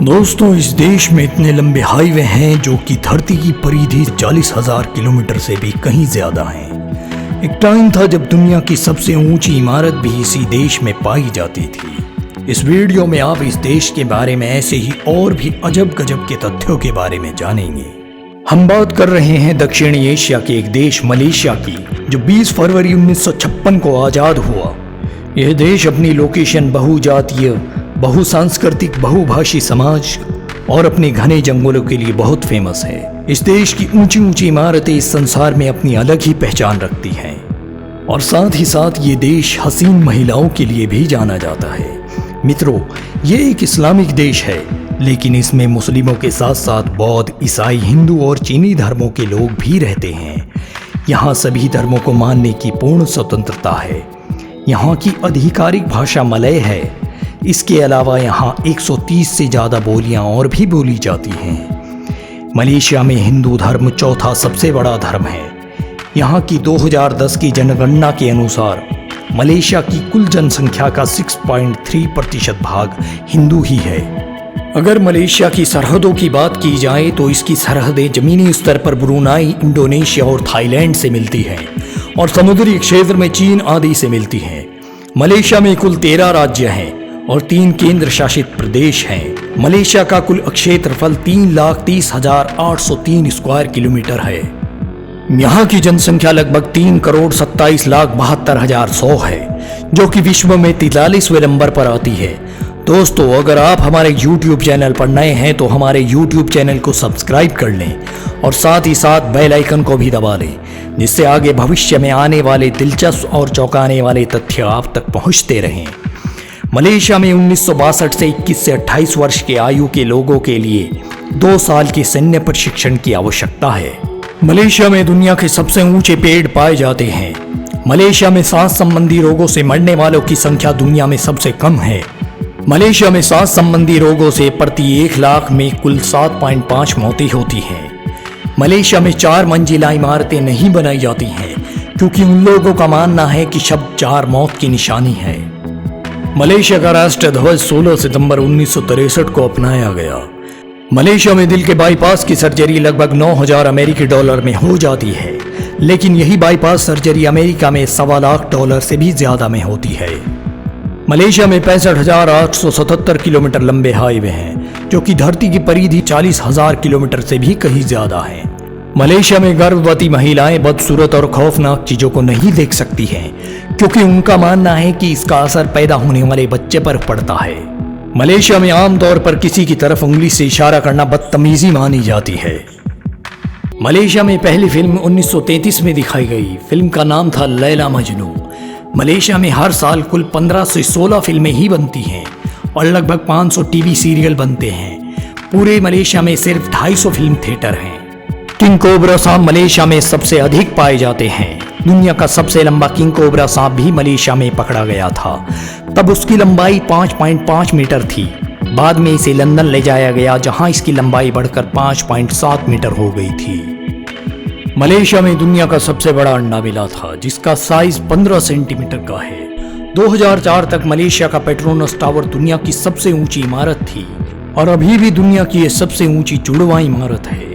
दोस्तों, इस देश में इतने लंबे हाईवे हैं जो कि धरती की परिधि 40,000 किलोमीटर से भी कहीं ज्यादा हैं। एक टाइम था जब दुनिया की सबसे ऊंची इमारत भी इसी देश में पाई जाती थी। इस वीडियो में आप इस देश के बारे में ऐसे ही और भी अजब गजब के तथ्यों के बारे में जानेंगे। हम बात कर रहे हैं दक्षिणी एशिया के एक देश मलेशिया की, जो 20 फरवरी 1956 को आज़ाद हुआ। यह देश अपनी लोकेशन, बहुजातीय, बहुसांस्कृतिक, बहुभाषी समाज और अपने घने जंगलों के लिए बहुत फेमस है। इस देश की ऊंची ऊंची इमारतें इस संसार में अपनी अलग ही पहचान रखती हैं और साथ ही साथ ये देश हसीन महिलाओं के लिए भी जाना जाता है। मित्रों, ये एक इस्लामिक देश है, लेकिन इसमें मुस्लिमों के साथ साथ बौद्ध, ईसाई, हिंदू और चीनी धर्मों के लोग भी रहते हैं। यहाँ सभी धर्मों को मानने की पूर्ण स्वतंत्रता है। यहाँ की आधिकारिक भाषा मलय है। इसके अलावा यहाँ 130 से ज़्यादा बोलियाँ और भी बोली जाती हैं। मलेशिया में हिंदू धर्म चौथा सबसे बड़ा धर्म है। यहाँ की 2010 की जनगणना के अनुसार मलेशिया की कुल जनसंख्या का 6.3% भाग हिंदू ही है। अगर मलेशिया की सरहदों की बात की जाए तो इसकी सरहदें जमीनी स्तर पर ब्रुनाई, इंडोनेशिया और थाईलैंड से मिलती हैं और समुद्री क्षेत्र में चीन आदि से मिलती हैं। मलेशिया में कुल 13 राज्य हैं और 3 केंद्र शासित प्रदेश हैं। मलेशिया का कुल क्षेत्रफल 3,30,803 स्क्वायर किलोमीटर है। यहाँ की जनसंख्या लगभग 3,27,72,100 है, जो कि विश्व में 43वें नंबर पर आती है। दोस्तों, अगर आप हमारे YouTube चैनल पर नए हैं तो हमारे YouTube चैनल को सब्सक्राइब कर लें और साथ ही साथ बेल आइकन को भी दबा लें, जिससे आगे भविष्य में आने वाले दिलचस्प और चौंकाने वाले तथ्य आप तक पहुँचते रहें। मलेशिया में 1962 से 21 से 28 वर्ष के आयु के लोगों के लिए 2 साल के सैन्य प्रशिक्षण की आवश्यकता है। मलेशिया में दुनिया के सबसे ऊंचे पेड़ पाए जाते हैं। मलेशिया में सांस संबंधी रोगों से मरने वालों की संख्या दुनिया में सबसे कम है। मलेशिया में सांस संबंधी रोगों से प्रति 1 लाख में कुल 7.5 मौतें होती हैं। मलेशिया में 4 मंजिला इमारतें नहीं बनाई जाती हैं, क्योंकि उन लोगों का मानना है कि शब्द 4 मौत की निशानी है। मलेशिया का राष्ट्रीय ध्वज 16 सितंबर 1963 को अपनाया गया। मलेशिया में दिल के बाईपास की सर्जरी लगभग 9,000 अमेरिकी डॉलर में हो जाती है, लेकिन यही बाईपास सर्जरी अमेरिका में $1.25 से भी ज्यादा में होती है। मलेशिया में 65,877 किलोमीटर लंबे हाईवे हैं, जो कि धरती की परिधि 40,000 किलोमीटर से भी कहीं ज्यादा है। मलेशिया में गर्भवती महिलाएं बदसूरत और खौफनाक चीजों को नहीं देख सकती हैं, क्योंकि उनका मानना है कि इसका असर पैदा होने वाले बच्चे पर पड़ता है। मलेशिया में आमतौर पर किसी की तरफ उंगली से इशारा करना बदतमीजी मानी जाती है। मलेशिया में पहली फिल्म 1933 में दिखाई गई। फिल्म का नाम था लैला मजनू। मलेशिया में हर साल कुल 15 से 16 फिल्में ही बनती हैं और लगभग 500 टीवी सीरियल बनते हैं। पूरे मलेशिया में सिर्फ 250 फिल्म थिएटर हैं। किंग कोबरा सांप मलेशिया में सबसे अधिक पाए जाते हैं। दुनिया का सबसे लंबा किंग कोबरा सांप भी मलेशिया में पकड़ा गया था। तब उसकी लंबाई 5.5 मीटर थी। बाद में इसे लंदन ले जाया गया, जहां इसकी लंबाई बढ़कर 5.7 मीटर हो गई थी। मलेशिया में दुनिया का सबसे बड़ा अंडा मिला था, जिसका साइज 15 सेंटीमीटर का है। 2004 तक मलेशिया का पेट्रोनस टावर दुनिया की सबसे ऊंची इमारत थी और अभी भी दुनिया की यह सबसे ऊंची जुड़वा इमारत है।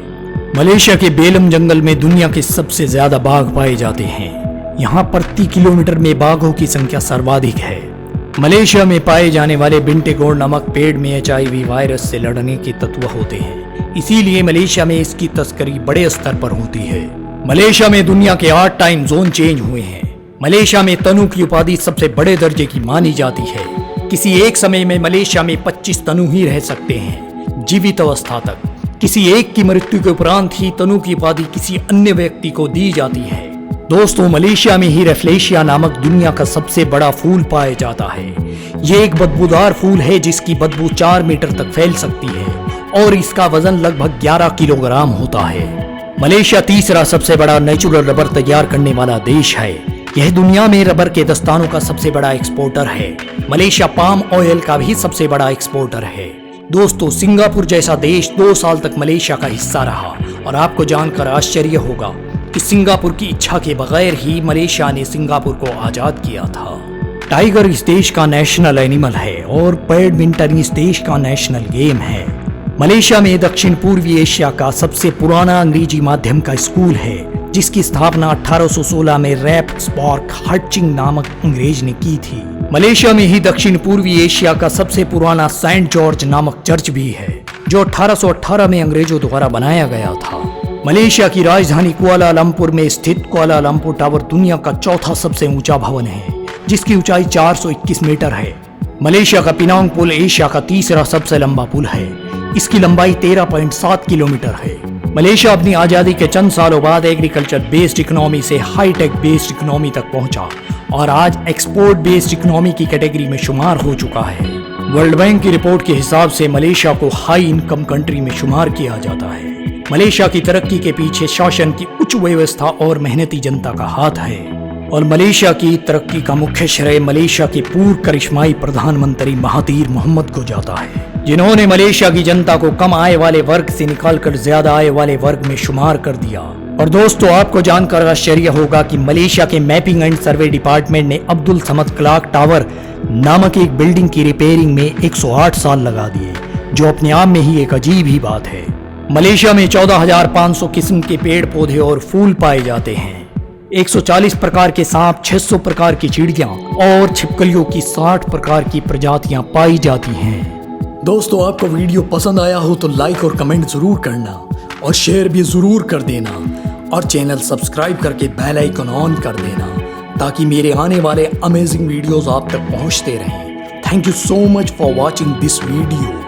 मलेशिया के बेलम जंगल में दुनिया के सबसे ज्यादा बाघ पाए जाते हैं। यहाँ प्रति किलोमीटर में बाघों की संख्या सर्वाधिक है। मलेशिया में पाए जाने वाले बिंटेगोर नामक पेड़ में HIV वायरस से लड़ने के तत्व होते हैं, इसीलिए मलेशिया में इसकी तस्करी बड़े स्तर पर होती है। मलेशिया में दुनिया के 8 टाइम जोन चेंज हुए हैं। मलेशिया में तनु की उपाधि सबसे बड़े दर्जे की मानी जाती है। किसी एक समय में मलेशिया में 25 तनु ही रह सकते हैं, जीवित अवस्था तक। किसी एक की मृत्यु के उपरांत ही तनु की उपाधि किसी अन्य व्यक्ति को दी जाती है। दोस्तों, मलेशिया में ही रेफ्लेशिया नामक दुनिया का सबसे बड़ा फूल पाया जाता है। ये एक बदबूदार फूल है जिसकी बदबू 4 मीटर तक फैल सकती है और इसका वजन लगभग 11 किलोग्राम होता है। मलेशिया तीसरा सबसे बड़ा नेचुरल रबर तैयार करने वाला देश है। यह दुनिया में रबर के दस्तानों का सबसे बड़ा एक्सपोर्टर है। मलेशिया पाम ऑयल का भी सबसे बड़ा एक्सपोर्टर है। दोस्तों, सिंगापुर जैसा देश 2 साल तक मलेशिया का हिस्सा रहा और आपको जानकर आश्चर्य होगा कि सिंगापुर की इच्छा के बगैर ही मलेशिया ने सिंगापुर को आजाद किया था। टाइगर इस देश का नेशनल एनिमल है और बैडमिंटन इस देश का नेशनल गेम है। मलेशिया में दक्षिण पूर्वी एशिया का सबसे पुराना अंग्रेजी माध्यम का स्कूल है, जिसकी स्थापना 1816 में रैप स्पॉर्क हटचिंग नामक अंग्रेज ने की थी। मलेशिया में ही दक्षिण पूर्वी एशिया का सबसे पुराना सेंट जॉर्ज नामक चर्च भी है, जो 1818 में अंग्रेजों द्वारा बनाया गया था। मलेशिया की राजधानी कुआलालंपुर में स्थित कुआलालंपुर टावर दुनिया का चौथा सबसे ऊंचा भवन है, जिसकी ऊंचाई 421 मीटर है। मलेशिया का पिनांग पुल एशिया का तीसरा सबसे लंबा पुल है। इसकी लंबाई 13.7 किलोमीटर है। मलेशिया अपनी आजादी के चंद सालों बाद एग्रीकल्चर बेस्ड इकोनॉमी से हाईटेक बेस्ड इकोनॉमी तक पहुंचा और आज एक्सपोर्ट बेस्ड इकोनॉमी की कैटेगरी में शुमार हो चुका है। वर्ल्ड बैंक की रिपोर्ट के हिसाब से मलेशिया को हाई इनकम कंट्री में शुमार किया जाता है। मलेशिया की तरक्की के पीछे शासन की उच्च व्यवस्था और मेहनती जनता का हाथ है और मलेशिया की तरक्की का मुख्य श्रेय मलेशिया के पूर्व करिश्माई प्रधानमंत्री महातीर मोहम्मद को जाता है, जिन्होंने मलेशिया की जनता को कम आय वाले वर्ग से निकालकर ज्यादा आय वाले वर्ग में शुमार कर दिया। और दोस्तों, आपको जानकर आश्चर्य होगा कि मलेशिया के मैपिंग एंड सर्वे डिपार्टमेंट ने अब्दुल समद क्लॉक टावर नामक एक बिल्डिंग की रिपेयरिंग में 108 साल लगा दिए, जो अपने आप में ही एक अजीब ही बात है। मलेशिया में 14,500 किस्म के पेड़ पौधे और फूल पाए जाते हैं। 140 प्रकार के सांप, 600 प्रकार की चिड़ियां और छिपकलियों की 60 प्रकार की प्रजातियां पाई जाती हैं। दोस्तों, आपको वीडियो पसंद आया हो तो लाइक और कमेंट जरूर करना और शेयर भी जरूर कर देना और चैनल सब्सक्राइब करके बेल आइकन ऑन कर देना, ताकि मेरे आने वाले अमेजिंग वीडियोस आप तक पहुंचते रहें। Thank you so much for watching this video.